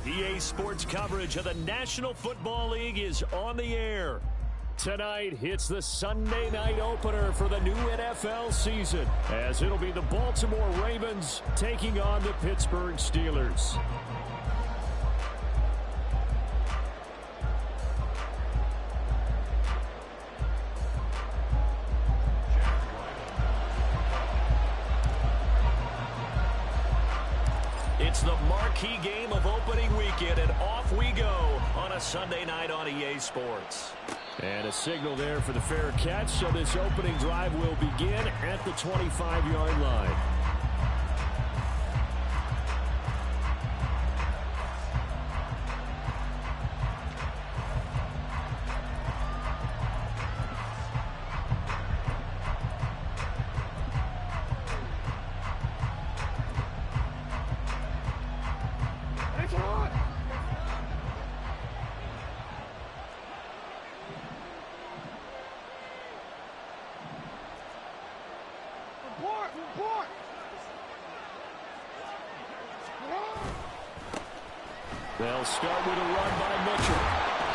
EA Sports coverage of the National Football League is on the air. Tonight, it's the Sunday night opener for the new NFL season, as it'll be the Baltimore Ravens taking on the Pittsburgh Steelers. It's the marquee game of opening weekend, and off we go on a Sunday night on EA Sports. And a signal there for the fair catch, so this opening drive will begin at the 25-yard line. They'll start with a run by Mitchell.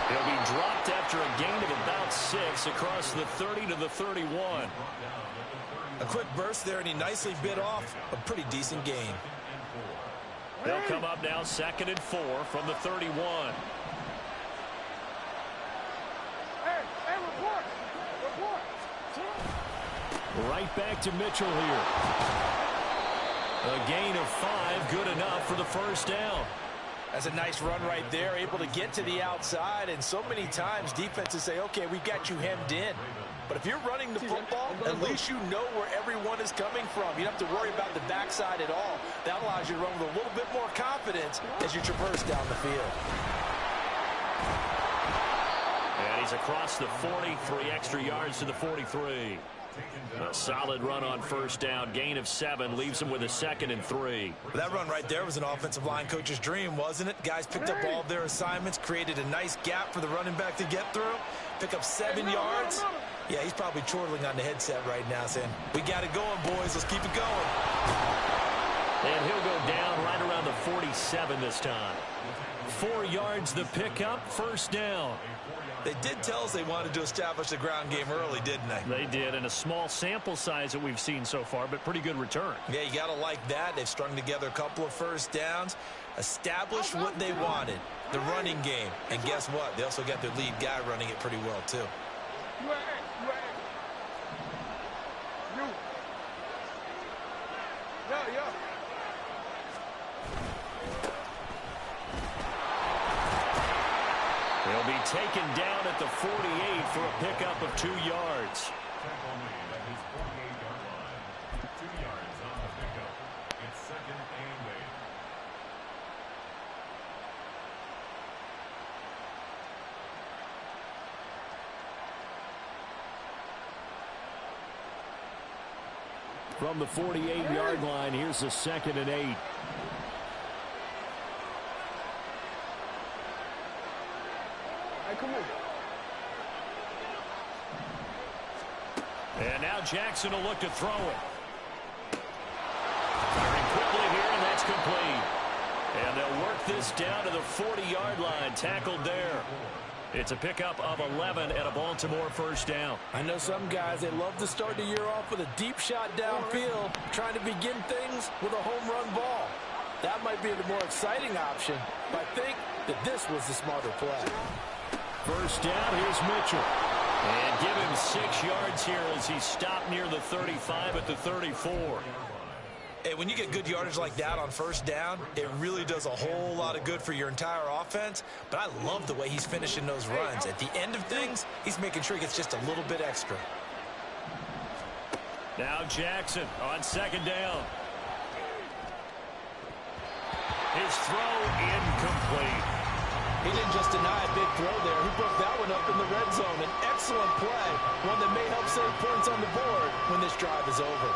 He'll be dropped after a gain of about 6 across the 30 to the 31. A quick burst there, and he nicely bit off a pretty decent gain. They'll come up now 2nd and 4 from the 31. Right back to Mitchell here. A gain of 5, good enough for the first down. That's a nice run right there, able to get to the outside, and so many times defenses say, okay, we've got you hemmed in. But if you're running the football, at least you know where everyone is coming from. You don't have to worry about the backside at all. That allows you to run with a little bit more confidence as you traverse down the field. And he's across the 40, 3 extra yards to the 43. A solid run on first down, gain of 7, leaves him with a 2nd and 3. That run right there was an offensive line coach's dream, wasn't it? Guys picked up all of their assignments, created a nice gap for the running back to get through, pick up 7 yards. Yeah, he's probably chortling on the headset right now saying, we got it going, boys. Let's keep it going. And he'll go down right around the 47 this time. 4 yards the pickup, first down. They did tell us they wanted to establish the ground game early, didn't they? They did, and a small sample size that we've seen so far, but pretty good return. Yeah, you got to like that. They've strung together a couple of first downs, established what they wanted, the running game. And guess what? They also got their lead guy running it pretty well, too. He'll be taken down at the 48 for a pickup of 2 yards. From the 48-yard line, here's a 2nd and 8. And now Jackson will look to throw it. Firing quickly here, and that's complete. And they'll work this down to the 40-yard line, tackled there. It's a pickup of 11 and a Baltimore first down. I know some guys, they love to start the year off with a deep shot downfield, trying to begin things with a home run ball. That might be the more exciting option, but I think that this was the smarter play. First down, here's Mitchell. And give him 6 yards here as he stopped near the 35 at the 34. Hey, when you get good yardage like that on first down, it really does a whole lot of good for your entire offense. But I love the way he's finishing those runs. At the end of things, he's making sure he gets just a little bit extra. Now Jackson on 2nd down. His throw incomplete. He didn't just deny a big throw there. He broke that one up in the red zone. An excellent play, one that may help save points on the board when this drive is over.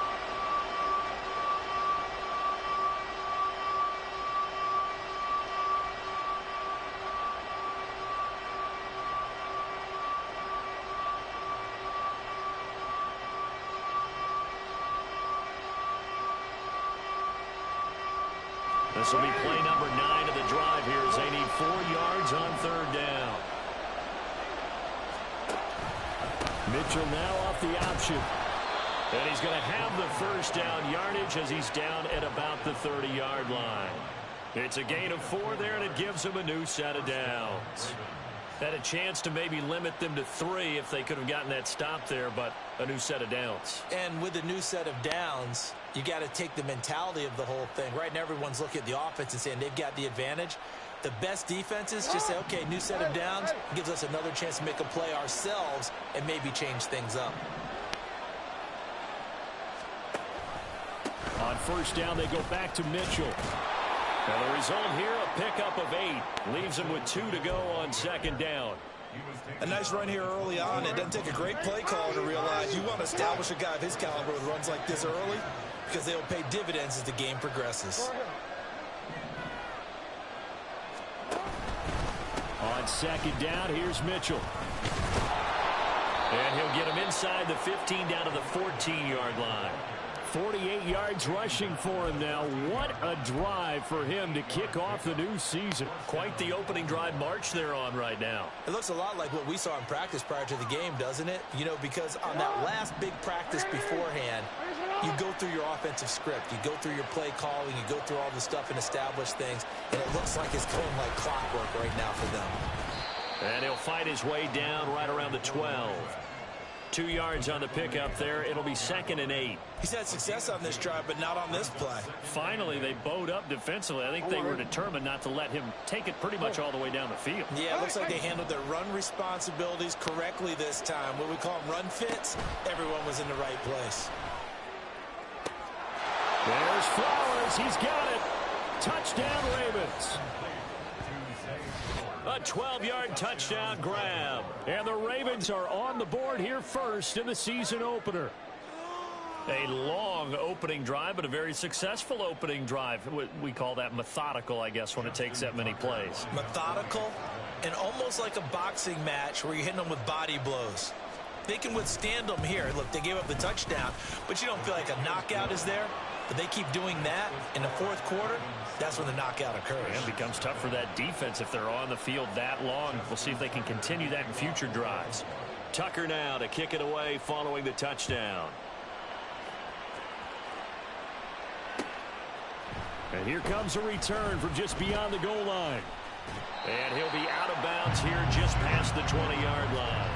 This will be play number 9 of the drive here as they need 4 yards on 3rd down. Mitchell now off the option. And he's going to have the 1st down yardage as he's down at about the 30-yard line. It's a gain of 4 there, and it gives him a new set of downs. Had a chance to maybe limit them to 3 if they could have gotten that stop there, but a new set of downs. And with a new set of downs, you got to take the mentality of the whole thing. Right now, everyone's looking at the offense and saying they've got the advantage. The best defenses just say, okay, new set of downs gives us another chance to make a play ourselves and maybe change things up. On 1st down, they go back to Mitchell. And the result here, a pickup of 8. Leaves him with 2 to go on 2nd down. A nice run here early on. It doesn't take a great play caller to realize you want to establish a guy of his caliber with runs like this early because they'll pay dividends as the game progresses. On 2nd down, here's Mitchell. And he'll get him inside the 15 down to the 14-yard line. 48 yards rushing for him now. What a drive for him to kick off the new season. Quite the opening drive march they're on right now. It looks a lot like what we saw in practice prior to the game, doesn't it? You know, because on that last big practice beforehand, you go through your offensive script. You go through your play calling. You go through all the stuff and establish things. And it looks like it's going like clockwork right now for them. And he'll fight his way down right around the 12. 2 yards on the pickup there. It'll be 2nd and 8. He's had success on this drive, but not on this play. Finally, they bowed up defensively. I think they were determined not to let him take it pretty much all the way down the field. Yeah, it looks like they handled their run responsibilities correctly this time. What we call them run fits, everyone was in the right place. There's Flowers. He's got it. Touchdown, Ravens. A 12-yard touchdown grab. And the Ravens are on the board here first in the season opener. A long opening drive, but a very successful opening drive. We call that methodical, I guess, when it takes that many plays. Methodical and almost like a boxing match where you're hitting them with body blows. They can withstand them here. Look, they gave up the touchdown, but you don't feel like a knockout is there. But they keep doing that in the 4th quarter. That's when the knockout occurs. And it becomes tough for that defense if they're on the field that long. We'll see if they can continue that in future drives. Tucker now to kick it away following the touchdown. And here comes a return from just beyond the goal line. And he'll be out of bounds here just past the 20-yard line.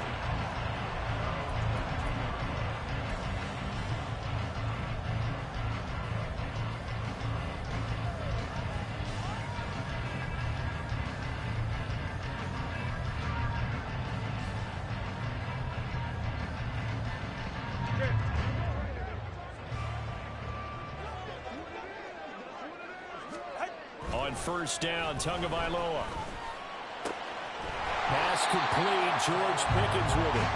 On 1st down, Tagovailoa. Pass complete. George Pickens with it.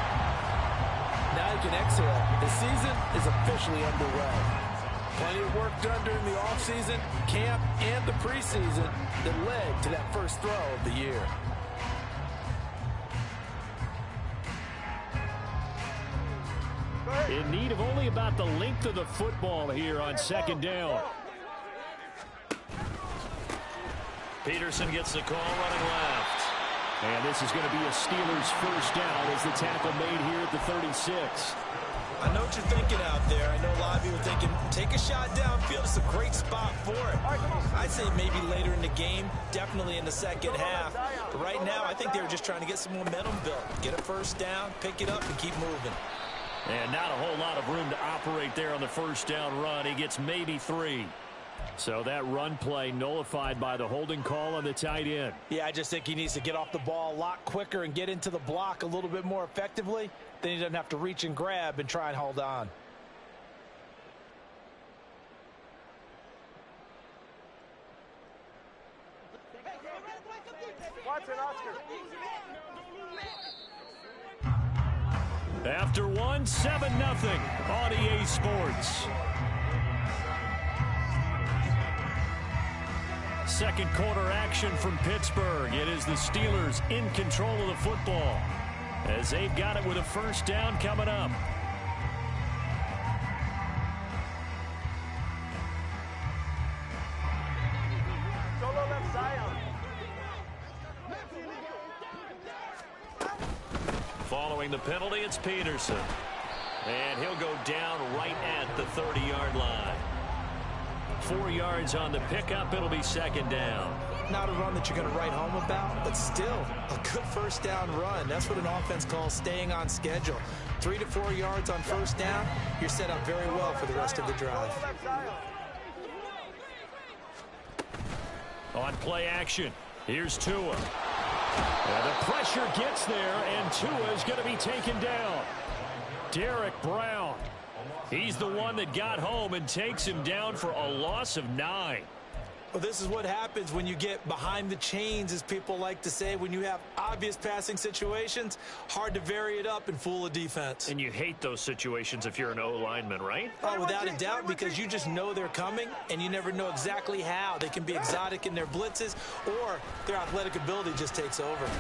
Now you can exhale. The season is officially underway. Plenty of work done during the offseason, camp, and the preseason that led to that first throw of the year. In need of only about the length of the football here on 2nd down. Peterson gets the call running left. And this is going to be a Steelers 1st down as the tackle made here at the 36. I know what you're thinking out there. I know a lot of you are thinking, take a shot downfield. It's a great spot for it. I'd say maybe later in the game, definitely in the 2nd half. But right now, I think they were just trying to get some momentum built. Get a 1st down, pick it up, and keep moving. And not a whole lot of room to operate there on the 1st down run. He gets maybe 3. So that run play nullified by the holding call on the tight end. Yeah, I just think he needs to get off the ball a lot quicker and get into the block a little bit more effectively. Then he doesn't have to reach and grab and try and hold on. After one, 7-0 on EA Sports. Second quarter action from Pittsburgh. It is the Steelers in control of the football as they've got it with a 1st down coming up. Following the penalty, it's Peterson. And he'll go down right at the 30-yard line. 4 yards on the pickup. It'll be second down. Not a run that you're going to write home about, but still a good first down run. That's what an offense calls staying on schedule. 3 to 4 yards on first down. You're set up very well for the rest of the drive. On play action, here's Tua. And the pressure gets there, and Tua is going to be taken down. Derek Brown. He's the one that got home and takes him down for a loss of 9. Well, this is what happens when you get behind the chains, as people like to say. When you have obvious passing situations, hard to vary it up and fool a defense. And you hate those situations if you're an O-lineman, right? Oh, without a doubt, because you just know they're coming, and you never know exactly how. They can be exotic in their blitzes, or their athletic ability just takes over.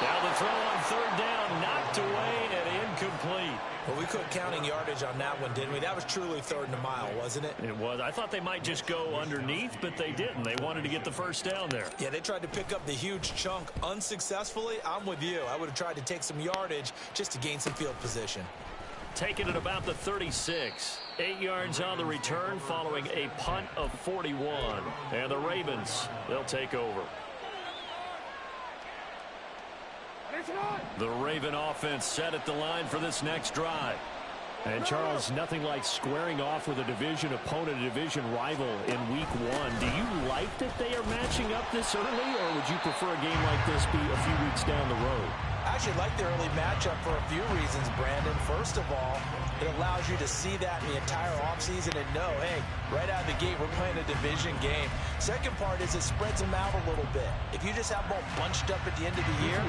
Now the throw on third down, knocked away and incomplete. Well, we quit counting yardage on that one, didn't we? That was truly 3rd and a mile, wasn't it? It was. I thought they might just go underneath, but they didn't. They wanted to get the first down there. Yeah, they tried to pick up the huge chunk unsuccessfully. I'm with you. I would have tried to take some yardage just to gain some field position. Taking it about the 36. 8 yards on the return following a punt of 41. And the Ravens, they'll take over. The Raven offense set at the line for this next drive. And, Charles, nothing like squaring off with a division opponent, a division rival in week 1. Do you like that they are matching up this early, or would you prefer a game like this be a few weeks down the road? I actually like the early matchup for a few reasons, Brandon. First of all, it allows you to see that in the entire offseason and know, hey, right out of the gate, we're playing a division game. Second part is it spreads them out a little bit. If you just have them all bunched up at the end of the year,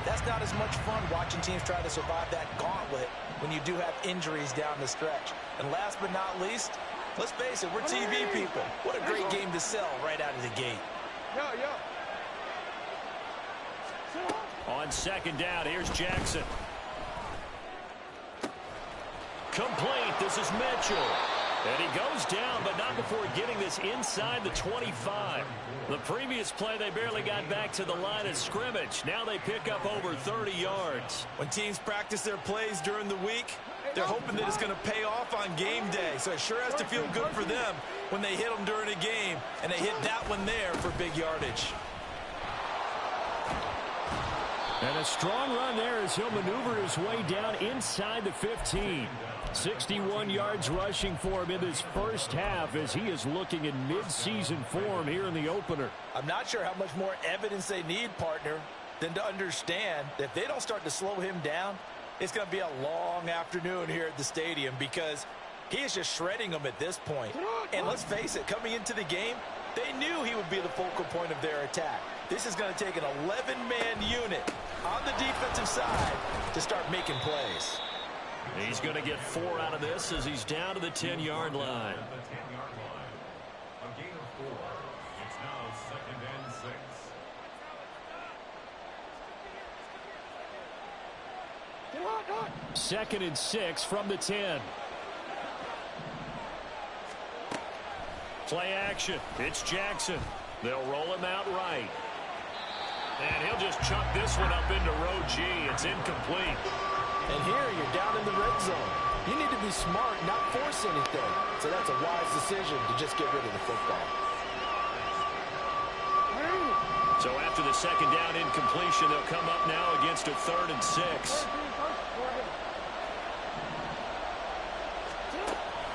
that's not as much fun watching teams try to survive that gauntlet when you do have injuries down the stretch. And last but not least, let's face it, we're TV people. What a great game to sell right out of the gate. On second down, here's Jackson. Complete. This is Mitchell. And he goes down, but not before getting this inside the 25. The previous play, they barely got back to the line of scrimmage. Now they pick up over 30 yards. When teams practice their plays during the week, they're hoping that it's going to pay off on game day. So it sure has to feel good for them when they hit them during a game, and they hit that one there for big yardage. And a strong run there as he'll maneuver his way down inside the 15. 61 yards rushing for him in this first half as he is looking in mid-season form here in the opener. I'm not sure how much more evidence they need, partner, than to understand that if they don't start to slow him down, it's going to be a long afternoon here at the stadium because he is just shredding them at this point. And let's face it, coming into the game, they knew he would be the focal point of their attack. This is going to take an 11-man unit on the defensive side to start making plays. He's going to get 4 out of this as he's down to the 10-yard line. Second and 6 from the 10. Play action. It's Jackson. They'll roll him out right. And he'll just chuck this one up into row G. It's incomplete. And here you're down in the red zone. You need to be smart, not force anything. So that's a wise decision to just get rid of the football. So after the second down incompletion, they'll come up now against a 3rd and 6.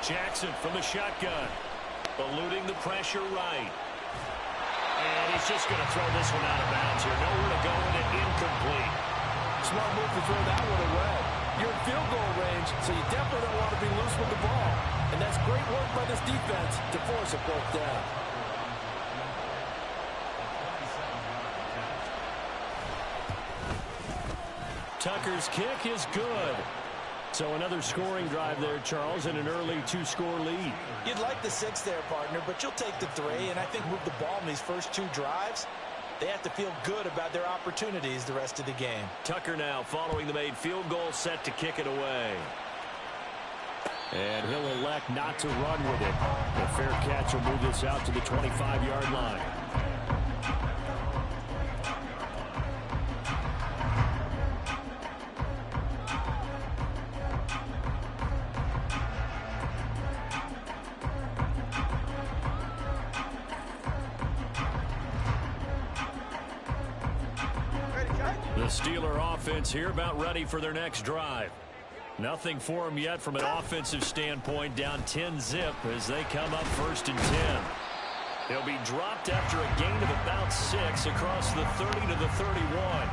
Jackson from the shotgun. Eluding the pressure right. And he's just going to throw this one out of bounds here. Nowhere to go and incomplete. Smart move to throw that one away. You're in field goal range, so you definitely don't want to be loose with the ball. And that's great work by this defense to force a fourth down. Tucker's kick is good. So another scoring drive there, Charles, and an early 2-score lead. You'd like the 6 there, partner, but you'll take the 3. And I think move the ball in these first 2 drives. They have to feel good about their opportunities the rest of the game. Tucker now following the made field goal, set to kick it away. And he'll elect not to run with it. A fair catch will move this out to the 25-yard line. The Steeler offense here about ready for their next drive. Nothing for them yet from an offensive standpoint, down 10-zip as they come up 1st and 10. They'll be dropped after a gain of about 6 across the 30 to the 31.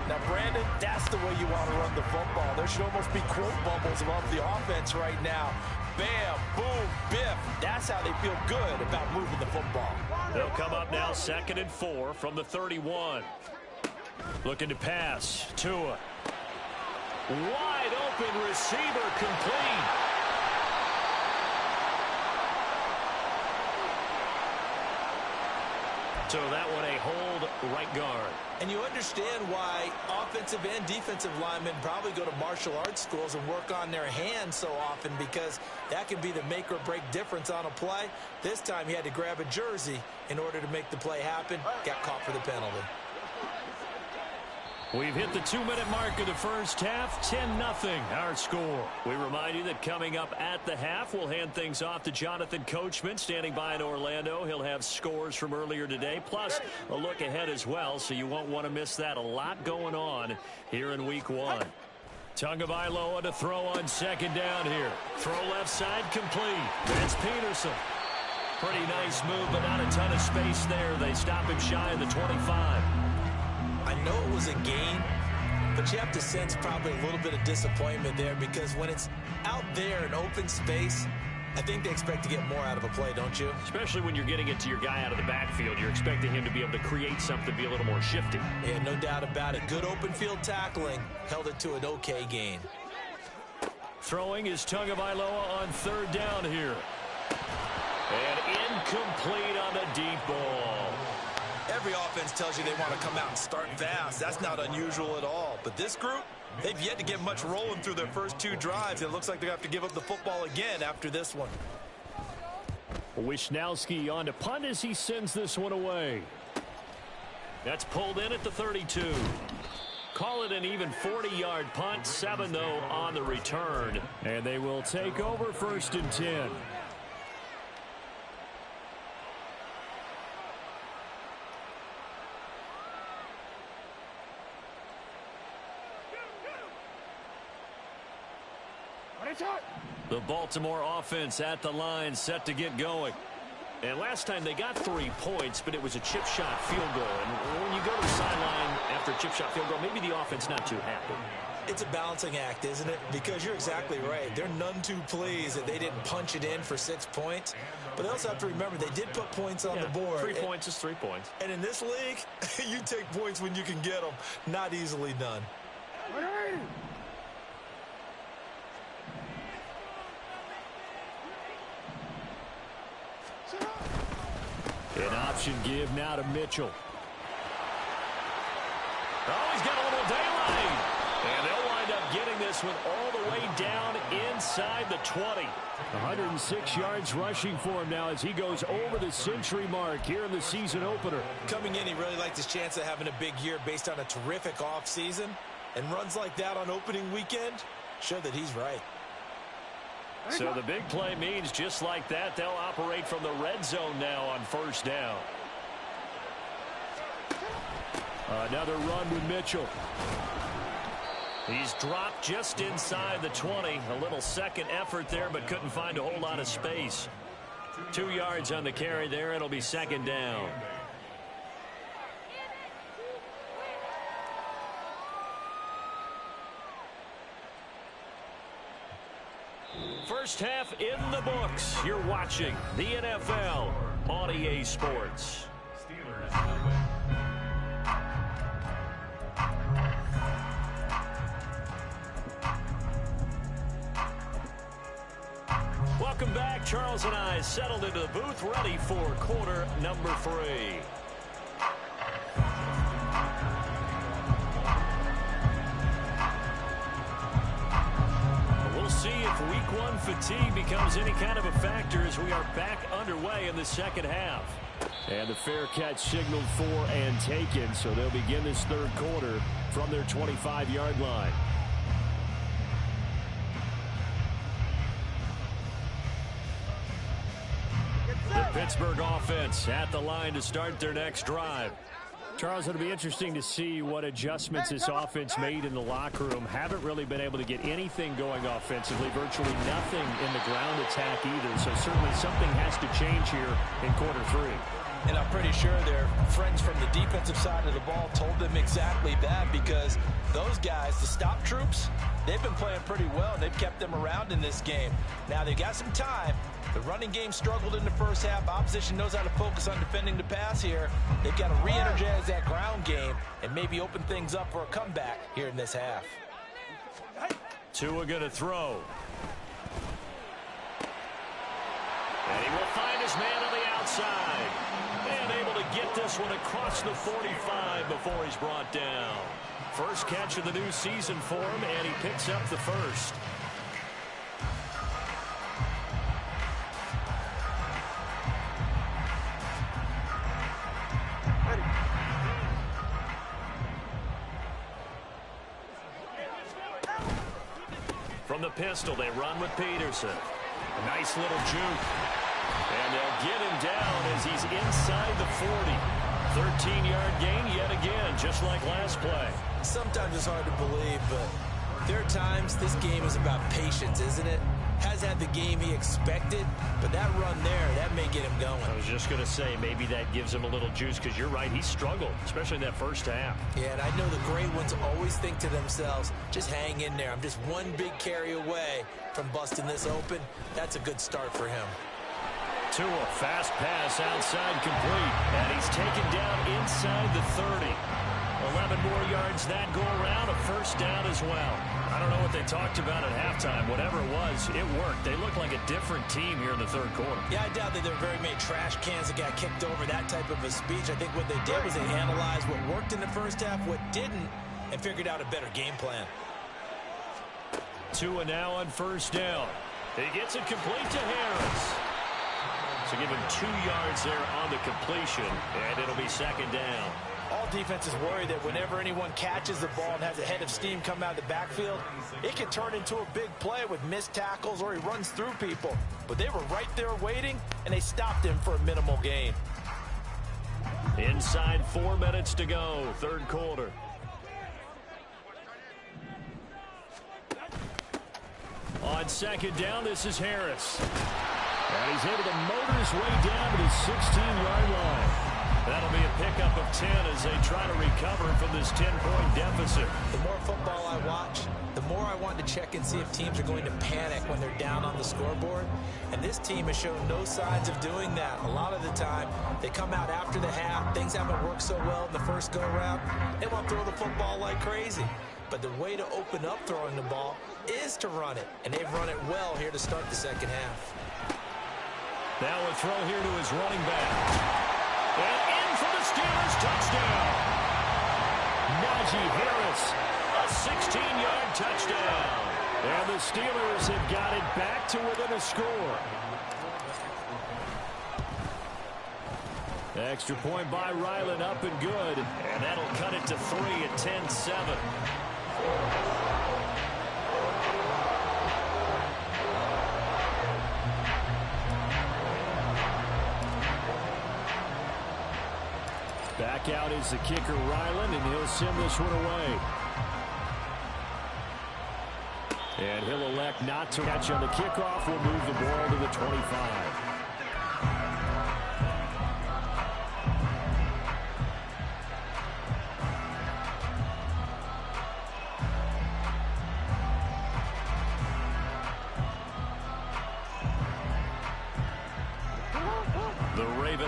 Now, Brandon, that's the way you want to run the football. There should almost be quote bubbles above the offense right now. Bam, boom, biff. That's how they feel good about moving the football. They'll come up now 2nd and 4 from the 31. Looking to pass. Tua. Wide open receiver, complete. So that one a hold right guard. And you understand why offensive and defensive linemen probably go to martial arts schools and work on their hands so often, because that can be the make or break difference on a play. This time he had to grab a jersey in order to make the play happen. Got caught for the penalty. We've hit the 2-minute mark of the first half, 10-0 our score. We remind you that coming up at the half, we'll hand things off to Jonathan Coachman standing by in Orlando. He'll have scores from earlier today, plus a look ahead as well, so you won't want to miss that. A lot going on here in week 1. Tagovailoa to throw on 2nd down here. Throw left side complete. That's Peterson. Pretty nice move, but not a ton of space there. They stop him shy of the 25. I know it was a gain, but you have to sense probably a little bit of disappointment there, because when it's out there in open space, I think they expect to get more out of a play, don't you? Especially when you're getting it to your guy out of the backfield. You're expecting him to be able to create something, be a little more shifty. Yeah, no doubt about it. Good open field tackling. Held it to an okay gain. Throwing is Tagovailoa on 3rd down here. And incomplete on the deep ball. Every offense tells you they want to come out and start fast. That's not unusual at all. But this group, they've yet to get much rolling through their first 2 drives. It looks like they're going to have to give up the football again after this one. Wishnowski on to punt as he sends this one away. That's pulled in at the 32. Call it an even 40-yard punt. 7, though, on the return. And they will take over 1st and 10. The Baltimore offense at the line, set to get going. And last time they got 3 points, but it was a chip shot field goal. And when you go to the sideline after a chip shot field goal, maybe the offense not too happy. It's a balancing act, isn't it? Because you're exactly right. They're none too pleased that they didn't punch it in for 6 points. But they also have to remember they did put points on the board. 3 points is 3 points. And in this league, you take points when you can get them. Not easily done. An option give now to Mitchell. Oh, he's got a little daylight. And they'll wind up getting this one all the way down inside the 20. 106 yards rushing for him now as he goes over the century mark here in the season opener. Coming in, he really liked his chance of having a big year based on a terrific offseason. And runs like that on opening weekend show that he's right. So the big play means just like that, they'll operate from the red zone now on 1st down. Another run with Mitchell. He's dropped just inside the 20. A little second effort there, but couldn't find a whole lot of space. 2 yards on the carry there. It'll be 2nd down. First half in the books. You're watching the NFL on EA Sports. Welcome back. Charles and I settled into the booth, ready for quarter number 3. We'll see if week 1 fatigue becomes any kind of a factor as we are back underway in the second half. And the fair catch signaled for and taken, so they'll begin this 3rd quarter from their 25-yard line. The Pittsburgh offense at the line to start their next drive. Charles, it'll be interesting to see what adjustments this offense made in the locker room. Haven't really been able to get anything going offensively, virtually nothing in the ground attack either. So certainly something has to change here in quarter 3. And I'm pretty sure their friends from the defensive side of the ball told them exactly that, because those guys, the stop troops, they've been playing pretty well. They've kept them around in this game. Now they've got some time. The running game struggled in the first half. Opposition knows how to focus on defending the pass here. They've got to re-energize that ground game and maybe open things up for a comeback here in this half. Tua going to throw. And he will find his man on the outside. And able to get this one across the 45 before he's brought down. First catch of the new season for him, and he picks up the first. From the pistol, they run with Peterson. A nice little juke. And they'll get him down as he's inside the 40. 13-yard gain yet again, just like last play. Sometimes it's hard to believe, but there are times this game is about patience, isn't it? Has had the game he expected, but that run there, that may get him going. I was just going to say, maybe that gives him a little juice, because you're right, he struggled, especially in that first half. Yeah, and I know the great ones always think to themselves, just hang in there. I'm just one big carry away from busting this open. That's a good start for him. Tua, fast pass outside, complete, and he's taken down inside the 30. 11 more yards that go around, a first down as well. I don't know what they talked about at halftime. Whatever it was, it worked. They look like a different team here in the third quarter. Yeah, I doubt that there are very many trash cans that got kicked over, that type of a speech. I think what they did was they analyzed what worked in the first half, what didn't, and figured out a better game plan. Tua now on first down. He gets it complete to Harris. So give him 2 yards there on the completion, and it'll be second down. All defenses worry that whenever anyone catches the ball and has a head of steam come out of the backfield, it can turn into a big play with missed tackles or he runs through people. But they were right there waiting, and they stopped him for a minimal gain. Inside 4 minutes to go, third quarter. On second down, this is Harris. And he's able to motor his way down to the 16-yard line. That'll be a pickup of 10 as they try to recover from this 10-point deficit. The more football I watch, the more I want to check and see if teams are going to panic when they're down on the scoreboard. And this team has shown no signs of doing that. A lot of the time, they come out after the half. Things haven't worked so well in the first go-around. They want to throw the football like crazy. But the way to open up throwing the ball is to run it. And they've run it well here to start the second half. Now a throw here to his running back. And in for the Steelers, touchdown. Najee Harris, a 16-yard touchdown. And the Steelers have got it back to within a score. Extra point by Ryland, up and good. And that'll cut it to 3 at 10-7. Back out is the kicker, Ryland, and he'll send this one away. And he'll elect not to catch on the kickoff. Will move the ball to the 25.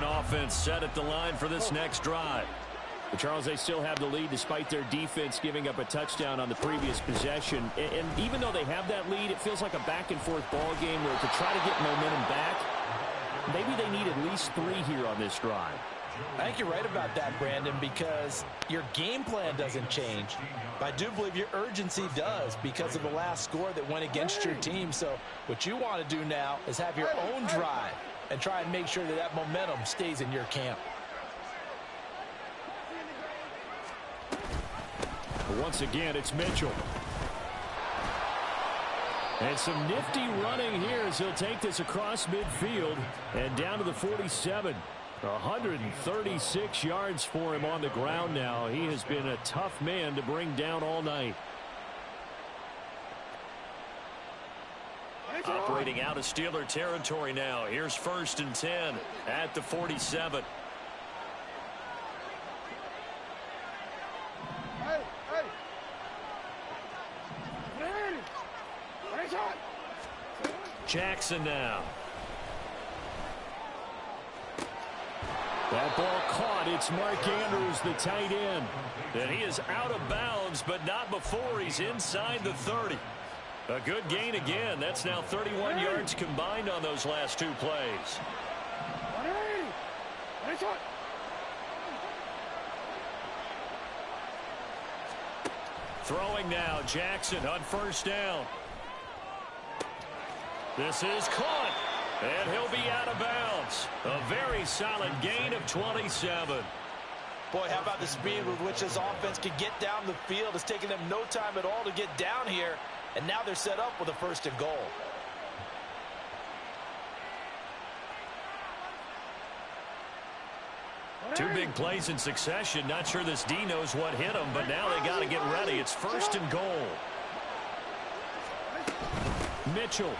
Offense set at the line for this next drive. But Charles, they still have the lead despite their defense giving up a touchdown on the previous possession. And even though they have that lead, it feels like a back-and-forth ball game where to try to get momentum back, maybe they need at least 3 here on this drive. I think you're right about that, Brandon, because your game plan doesn't change. But I do believe your urgency does because of the last score that went against your team. So what you want to do now is have your own drive and try and make sure that that momentum stays in your camp. But once again, it's Mitchell. And some nifty running here as he'll take this across midfield and down to the 47. 136 yards for him on the ground now. He has been a tough man to bring down all night. Operating out of Steeler territory now. Here's 1st and 10 at the 47. Jackson now. That ball caught. It's Mark Andrews, the tight end. And he is out of bounds, but not before he's inside the 30. A good gain again. That's now 31 yards combined on those last 2 plays. Throwing now, Jackson on 1st down. This is caught, and he'll be out of bounds. A very solid gain of 27. Boy, how about the speed with which this offense can get down the field? It's taken them no time at all to get down here, and now they're set up with a 1st and goal. Two big plays in succession. Not sure this D knows what hit him, but now they got to get ready. It's 1st and goal. Mitchell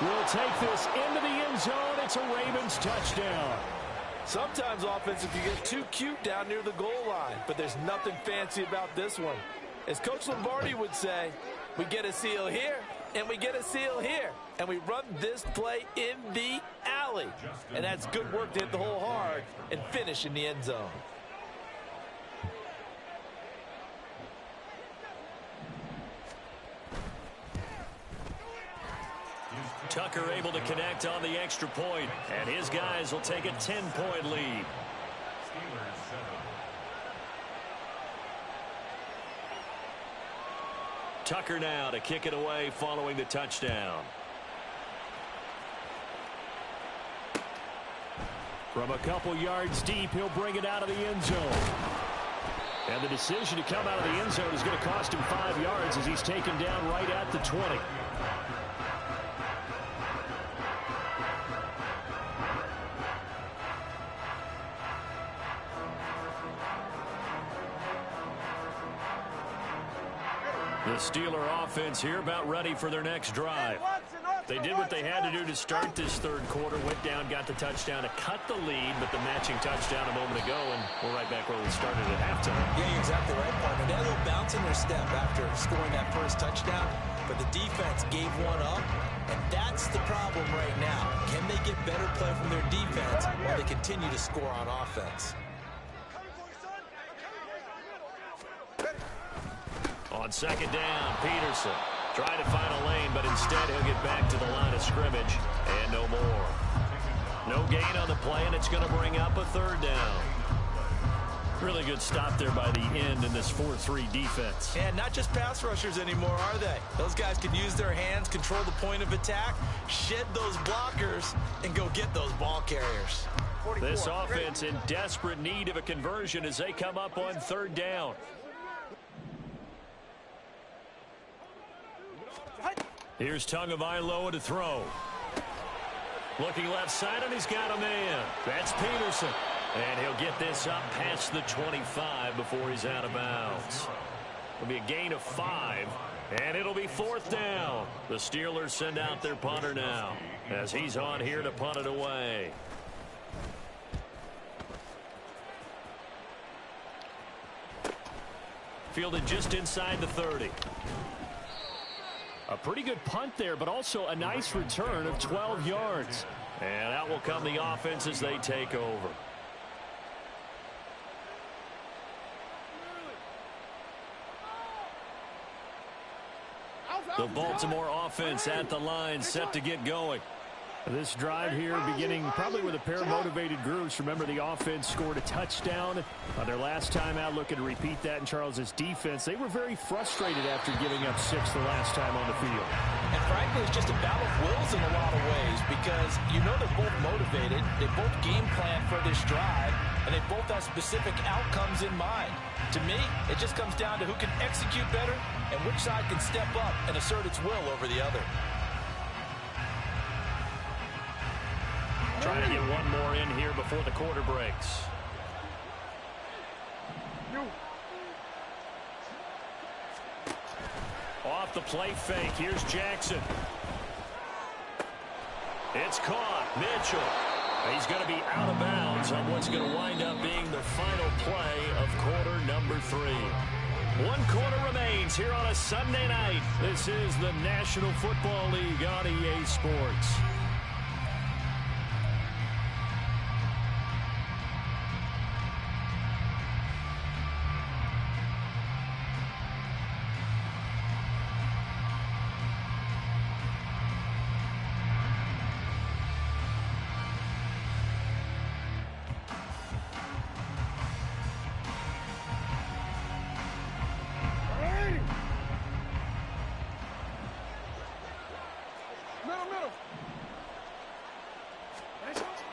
will take this into the end zone. It's a Ravens touchdown. Sometimes offense, if you get too cute down near the goal line, but there's nothing fancy about this one. As Coach Lombardi would say, we get a seal here, and we get a seal here, and we run this play in the alley. And that's good work to hit the hole hard and finish in the end zone. Tucker able to connect on the extra point, and his guys will take a 10-point lead. Tucker now to kick it away following the touchdown. From a couple yards deep, he'll bring it out of the end zone. And the decision to come out of the end zone is going to cost him 5 yards as he's taken down right at the 20. The Steeler offense here about ready for their next drive. They did what they had to do to start this 3rd quarter. Went down, got the touchdown to cut the lead, but the matching touchdown a moment ago, and we're right back where we started at halftime. Yeah, you're exactly right, partner. They had a little bounce in their step after scoring that 1st touchdown, but the defense gave one up, and that's the problem right now. Can they get better play from their defense while they continue to score on offense? On 2nd down, Peterson trying to find a lane, but instead he'll get back to the line of scrimmage, and no more. No gain on the play, and it's going to bring up a 3rd down. Really good stop there by the end in this 4-3 defense. And not just pass rushers anymore, are they? Those guys can use their hands, control the point of attack, shed those blockers, and go get those ball carriers. This offense in desperate need of a conversion as they come up on 3rd down. Here's Tagovailoa to throw. Looking left side, and he's got a man. That's Peterson. And he'll get this up past the 25 before he's out of bounds. It'll be a gain of 5, and it'll be 4th down. The Steelers send out their punter now as he's on here to punt it away. Fielded just inside the 30. A pretty good punt there, but also a nice return of 12 yards. And out will come the offense as they take over. The Baltimore offense at the line, set to get going. This drive here beginning probably with a pair of motivated groups. Remember, the offense scored a touchdown on their last time out. Looking to repeat that in Charles's defense. They were very frustrated after giving up 6 the last time on the field. And frankly, it's just a battle of wills in a lot of ways because you know they're both motivated. They both game plan for this drive, and they both have specific outcomes in mind. To me, it just comes down to who can execute better and which side can step up and assert its will over the other. Trying to get one more in here before the quarter breaks. Off the play fake. Here's Jackson. It's caught. Mitchell. He's going to be out of bounds on what's going to wind up being the final play of quarter number 3. 1 quarter remains here on a Sunday night. This is the National Football League on EA Sports.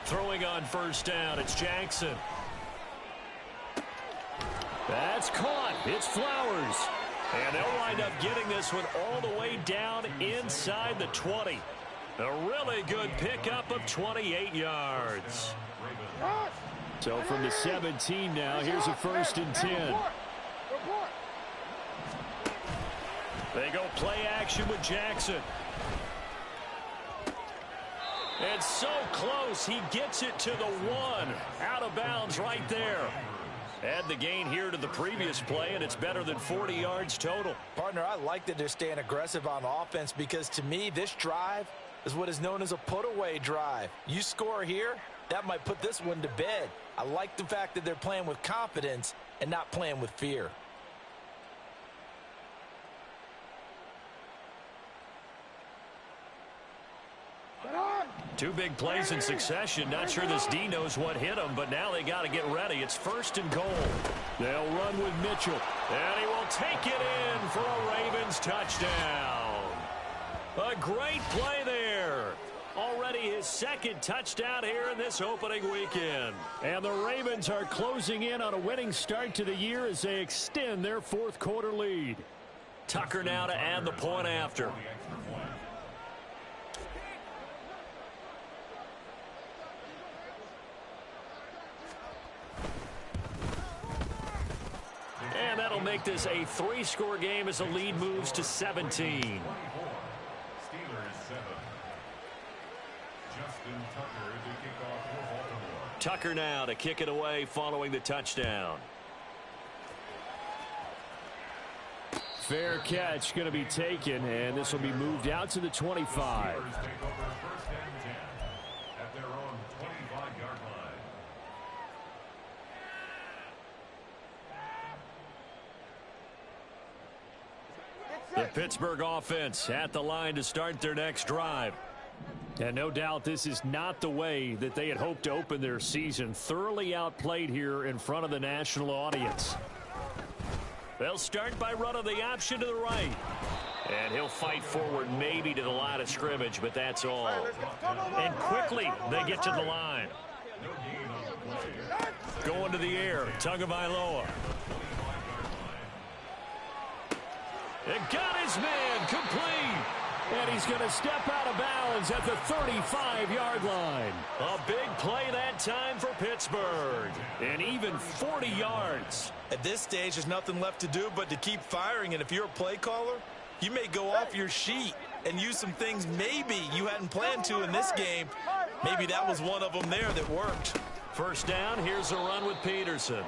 Throwing on first down, it's Jackson. That's caught. It's Flowers. And they'll wind up getting this one all the way down inside the 20. A really good pickup of 28 yards. So from the 17 now, here's a 1st and 10. They go play action with Jackson. And so close, he gets it to the 1. Out of bounds right there. Add the gain here to the previous play, and it's better than 40 yards total. Partner, I like that they're staying aggressive on offense because, to me, this drive is what is known as a put-away drive. You score here, that might put this one to bed. I like the fact that they're playing with confidence and not playing with fear. Two big plays in succession. Not sure this D knows what hit him, but now they got to get ready. It's 1st and goal. They'll run with Mitchell. And he will take it in for a Ravens touchdown. A great play there. Already his 2nd touchdown here in this opening weekend. And the Ravens are closing in on a winning start to the year as they extend their 4th quarter lead. Tucker now to add the point after. And that'll make this a 3-score game as the lead moves to 17. Tucker now to kick it away following the touchdown. Fair catch going to be taken, and this will be moved out to the 25. The Pittsburgh offense at the line to start their next drive. And no doubt this is not the way that they had hoped to open their season. Thoroughly outplayed here in front of the national audience. They'll start by running the option to the right. And he'll fight forward maybe to the line of scrimmage, but that's all. And quickly they get to the line. Going to the air, Tagovailoa. And got his man complete. And he's going to step out of bounds at the 35-yard line. A big play that time for Pittsburgh. And even 40 yards. At this stage, there's nothing left to do but to keep firing. And if you're a play caller, you may go off your sheet and use some things maybe you hadn't planned to in this game. Maybe that was one of them there that worked. First down, here's a run with Peterson.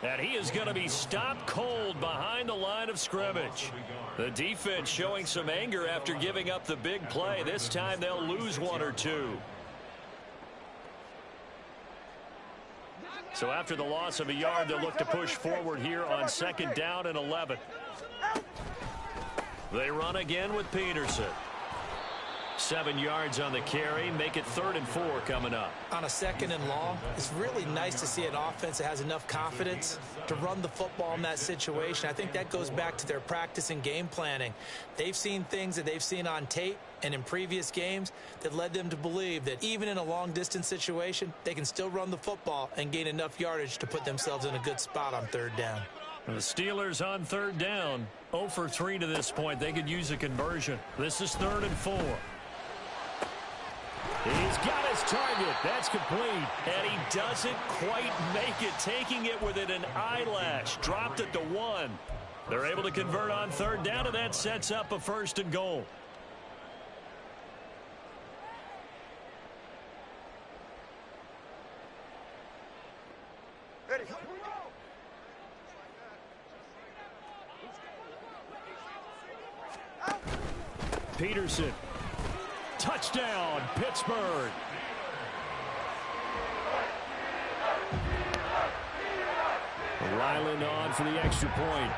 And he is going to be stopped cold behind the line of scrimmage. The defense showing some anger after giving up the big play. This time they'll lose 1 or 2. So after the loss of a yard, they'll look to push forward here on 2nd down and 11. They run again with Peterson. 7 yards on the carry. Make it 3rd and 4 coming up. On a 2nd and long, it's really nice to see an offense that has enough confidence to run the football in that situation. I think that goes back to their practice and game planning. They've seen things that they've seen on tape and in previous games that led them to believe that even in a long-distance situation, they can still run the football and gain enough yardage to put themselves in a good spot on 3rd down. The Steelers on 3rd down. 0 for 3 to this point. They could use a conversion. This is 3rd and 4. He's got his target. That's complete. And he doesn't quite make it, taking it within an eyelash. Dropped it to 1. They're able to convert on third down, and that sets up a 1st and goal. Ready. Peterson. Touchdown, Pittsburgh. Ryland on for the extra point.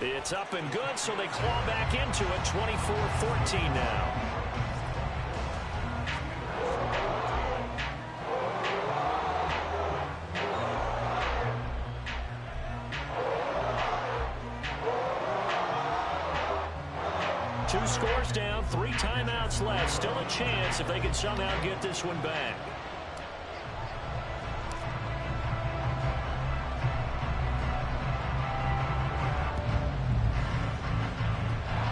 It's up and good, so they claw back into it. 24-14 now. Two scores down, 3 timeouts left. Still a chance if they can somehow get this one back.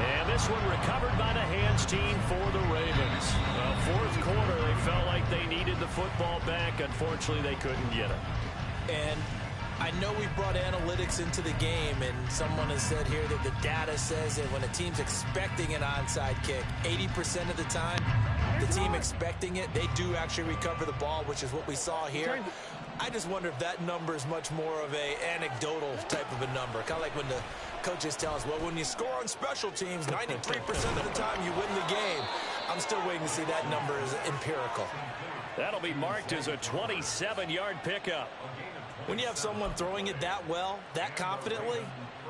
And this one recovered by the hands team for the Ravens. Fourth quarter, they felt like they needed the football back. Unfortunately, they couldn't get it. And I know we brought analytics into the game, and someone has said here that the data says that when a team's expecting an onside kick, 80% of the time, the team expecting it, they do actually recover the ball, which is what we saw here. I just wonder if that number is much more of a anecdotal type of a number. Kind of like when the coaches tell us, well, when you score on special teams, 93% of the time you win the game. I'm still waiting to see that number as empirical. That'll be marked as a 27-yard pickup. When you have someone throwing it that well, that confidently,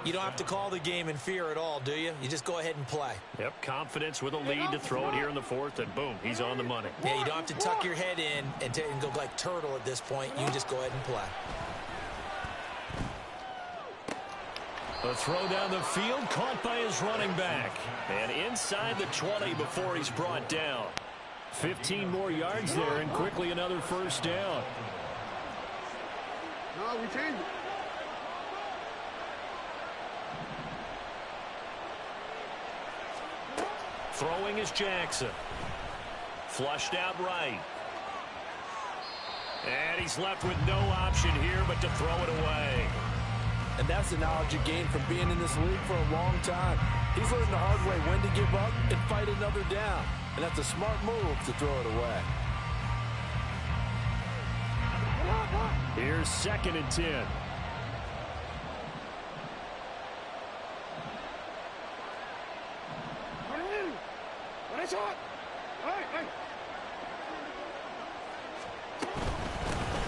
you don't have to call the game in fear at all, do you? You just go ahead and play. Yep, confidence with a lead to throw it here in the fourth, and boom, he's on the money. Yeah, you don't have to tuck your head in and go like turtle at this point. You just go ahead and play. A throw down the field, caught by his running back. And inside the 20 before he's brought down. 15 more yards there, and quickly another 1st down. No, we changed it. Throwing is Jackson. Flushed out right. And he's left with no option here but to throw it away. And that's the knowledge you gain from being in this league for a long time. He's learned the hard way when to give up and fight another down. And that's a smart move to throw it away. Here's 2nd and 10.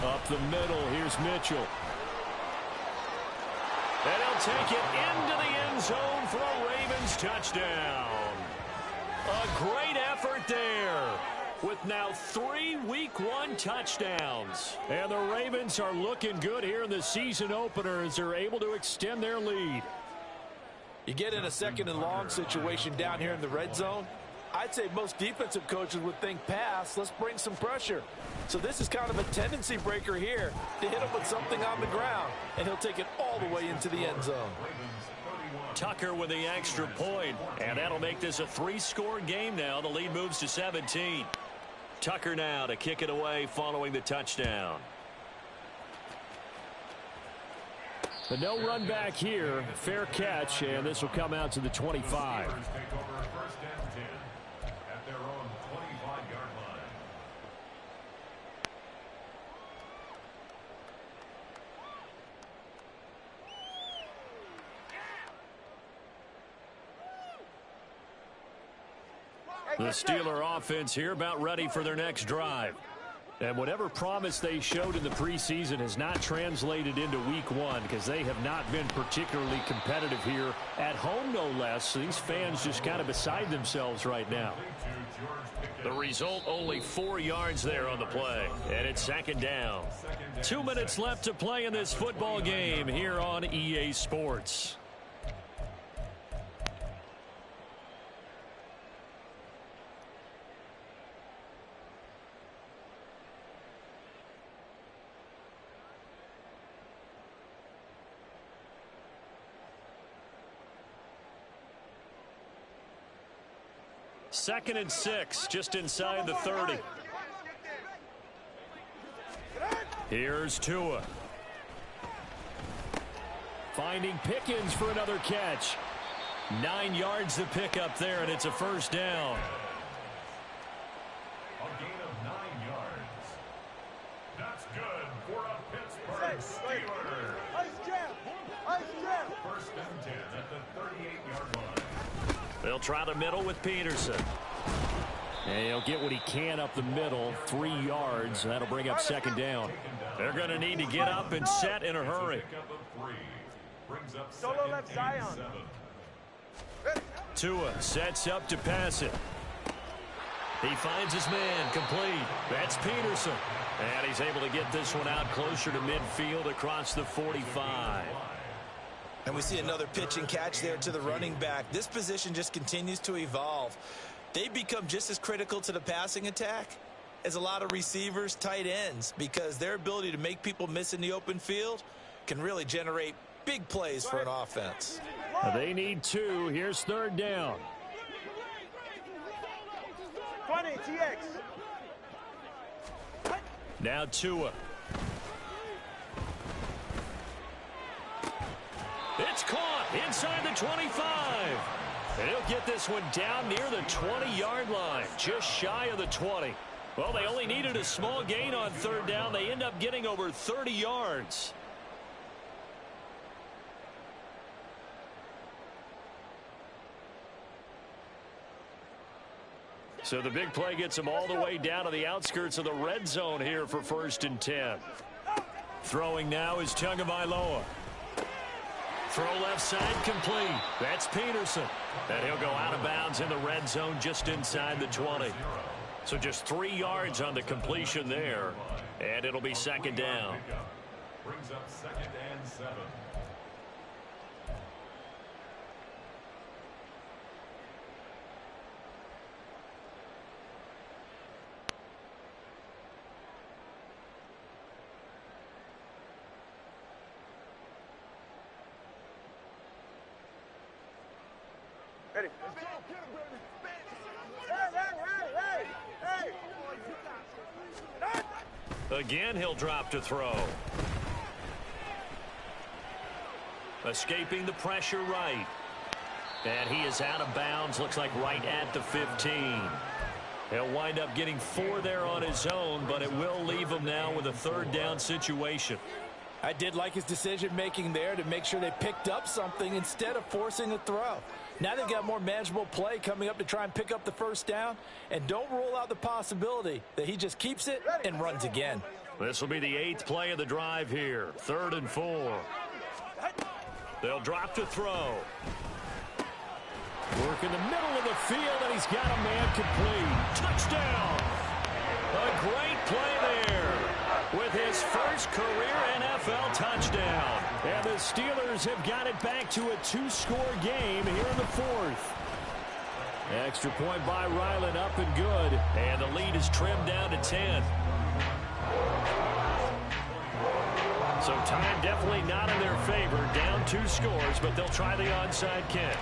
Up the middle, here's Mitchell. And he'll take it into the end zone for a Ravens touchdown. A great effort there, with now 3 Week 1 touchdowns. And the Ravens are looking good here in the season opener as they're able to extend their lead. You get in a 2nd and long situation down here in the red zone. I'd say most defensive coaches would think pass. Let's bring some pressure. So this is kind of a tendency breaker here to hit him with something on the ground, and he'll take it all the way into the end zone. Tucker with the extra point, and that'll make this a 3-score game now. The lead moves to 17. Tucker now to kick it away following the touchdown. The no run back here, fair catch, and this will come out to the 25. The Steeler offense here about ready for their next drive. And whatever promise they showed in the preseason has not translated into Week 1 because they have not been particularly competitive here at home, no less. So these fans just kind of beside themselves right now. The result, only 4 yards there on the play. And it's 2nd down. 2 minutes left to play in this football game here on EA Sports. 2nd and 6, just inside the 30. Here's Tua. Finding Pickens for another catch. 9 yards to pick up there, and it's a first down. A gain of 9 yards. That's good for a Pittsburgh Steelers. First and 10 at the 38-yard line. They'll try the middle with Peterson. And he'll get what he can up the middle, 3 yards. That'll bring up 2nd down. They're going to need to get up and set in a hurry. Solo left Zion. Tua sets up to pass it. He finds his man, complete. That's Peterson. And he's able to get this one out closer to midfield across the 45. And we see another pitch and catch there to the running back. This position just continues to evolve. They become just as critical to the passing attack as a lot of receivers, tight ends, because their ability to make people miss in the open field can really generate big plays for an offense. They need 2. Here's 3rd down. 20, TX. Now Tua. It's caught inside the 25. And he'll get this one down near the 20-yard line, just shy of the 20. Well, they only needed a small gain on 3rd down. They end up getting over 30 yards. So the big play gets them all the way down to the outskirts of the red zone here for 1st and 10. Throwing now is Tagovailoa. Throw left side complete. That's Peterson. And he'll go out of bounds in the red zone just inside the 20. So just 3 yards on the completion there. And it'll be 2nd down. Brings up 2nd and 7. Ready. Hey. Again, he'll drop to throw. Escaping the pressure right. And he is out of bounds, looks like right at the 15. He'll wind up getting 4 there on his own, but it will leave him now with a 3rd down situation. I did like his decision-making there to make sure they picked up something instead of forcing a throw. Now they've got more manageable play coming up to try and pick up the 1st down. And don't rule out the possibility that he just keeps it and runs again. This will be the 8th play of the drive here. 3rd and 4. They'll drop to throw. Work in the middle of the field, and he's got a man complete. Touchdown! A great play there with his first career NFL touchdown. And the Steelers have got it back to a 2-score game here in the 4th. Extra point by Ryland, up and good. And the lead is trimmed down to 10. So time definitely not in their favor. Down 2 scores, but they'll try the onside kick.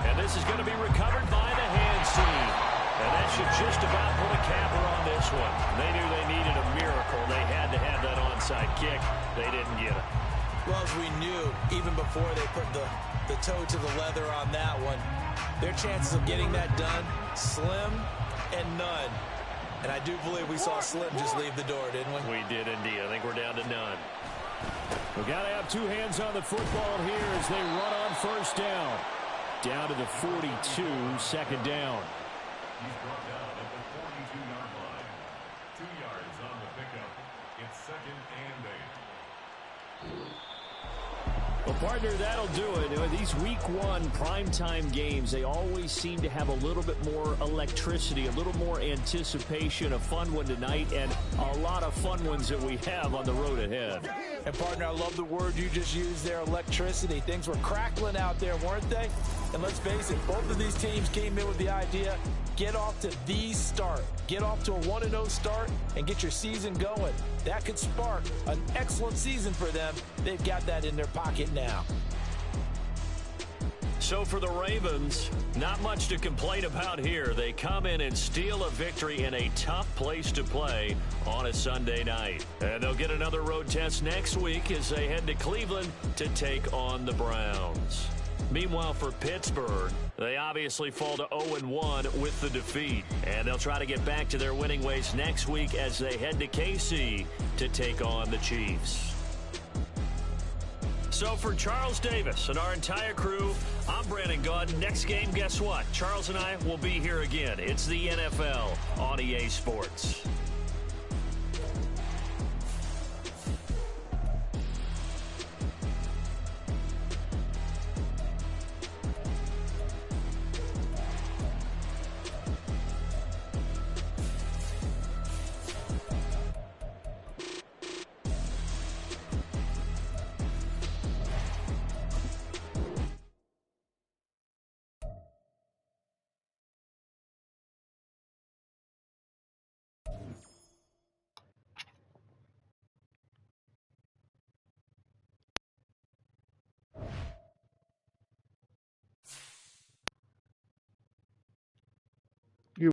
And this is going to be recovered by the hand team. And that should just about put a capper on this one. They knew they needed a miracle. They had to have that onside kick. They didn't get it. Well, as we knew, even before they put the toe to the leather on that one, their chances of getting that done, slim and none. And I do believe we saw Slim just leave the door, didn't we? We did indeed. I think we're down to none. We've got to have 2 hands on the football here as they run on 1st down. Down to the 42, 2nd down. He's brought down at the 42-yard line. 2 yards on the pickup. It's 2nd and 8. Well, partner, that'll do it. These Week 1 primetime games, they always seem to have a little bit more electricity, a little more anticipation. A fun one tonight, and a lot of fun ones that we have on the road ahead. And, partner, I love the word you just used there, electricity. Things were crackling out there, weren't they? And let's face it, both of these teams came in with the idea, get off to the start. Get off to a 1-0 start and get your season going. That could spark an excellent season for them. They've got that in their pocket now. So for the Ravens, not much to complain about here. They come in and steal a victory in a tough place to play on a Sunday night. And they'll get another road test next week as they head to Cleveland to take on the Browns. Meanwhile, for Pittsburgh, they obviously fall to 0-1 with the defeat. And they'll try to get back to their winning ways next week as they head to KC to take on the Chiefs. So for Charles Davis and our entire crew, I'm Brandon Gaudin. Next game, guess what? Charles and I will be here again. It's the NFL on EA Sports.